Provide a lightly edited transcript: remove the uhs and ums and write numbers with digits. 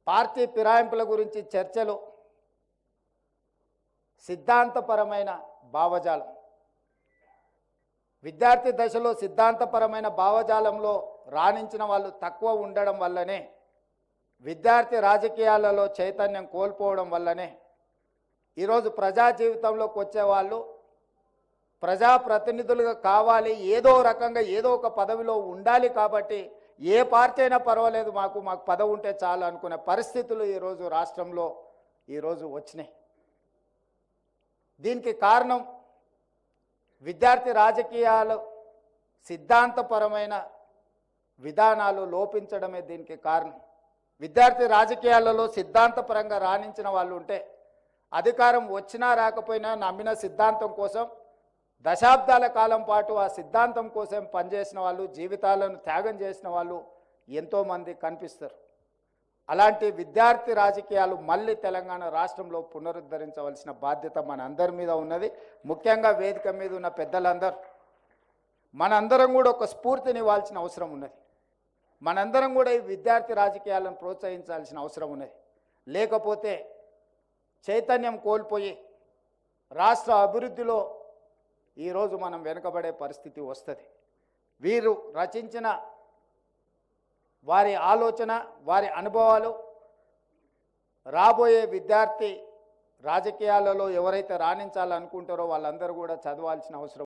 Party ఫిరాయింపుల గురించి చర్చలు సిద్ధాంతపరమైన భావజాలం. విద్యార్థి దశలో సిద్ధాంతపరమైన భావజాలంలో రాణించిన వాళ్ళు తక్కువ ఉండడం వల్లనే, విద్యార్థి రాజకీయాలలో చైతన్యం కోల్పోవడం వల్లనే ఈరోజు ప్రజా జీవితంలోకి వచ్చేవాళ్ళు ప్రజాప్రతినిధులుగా కావాలి, ఏదో రకంగా ఏదో ఒక పదవిలో ఉండాలి. కాబట్టి ఏ పార్టీ అయినా పర్వాలేదు, మాకు పదవి ఉంటే చాలు అనుకునే పరిస్థితులు ఈరోజు రాష్ట్రంలో వచ్చినాయి. దీనికి కారణం విద్యార్థి రాజకీయాలు సిద్ధాంతపరమైన విధానాలు లోపించడమే దీనికి కారణం. విద్యార్థి రాజకీయాలలో సిద్ధాంతపరంగా రాణించిన వాళ్ళు ఉంటే, అధికారం వచ్చినా రాకపోయినా నమ్మిన సిద్ధాంతం కోసం దశాబ్దాల కాలం పాటు ఆ సిద్ధాంతం కోసం పనిచేసిన వాళ్ళు, జీవితాలను త్యాగం చేసిన వాళ్ళు ఎంతోమంది కనిపిస్తారు. అలాంటి విద్యార్థి రాజకీయాలు మళ్ళీ తెలంగాణ రాష్ట్రంలో పునరుద్ధరించవలసిన బాధ్యత మన అందరి మీద ఉన్నది. ముఖ్యంగా వేదిక మీద ఉన్న పెద్దలందరూ మనందరం కూడా ఒక స్ఫూర్తిని ఇవ్వాల్సిన అవసరం ఉన్నది. మనందరం కూడా ఈ విద్యార్థి రాజకీయాలను ప్రోత్సహించాల్సిన అవసరం ఉన్నది. లేకపోతే చైతన్యం కోల్పోయి రాష్ట్ర అభివృద్ధిలో ఈరోజు మనం వెనుకబడే పరిస్థితి వస్తుంది. వీరు రచించిన వారి ఆలోచన, వారి అనుభవాలు రాబోయే విద్యార్థి రాజకీయాలలో ఎవరైతే రాణించాలనుకుంటారో వాళ్ళందరూ కూడా చదవాల్సిన అవసరం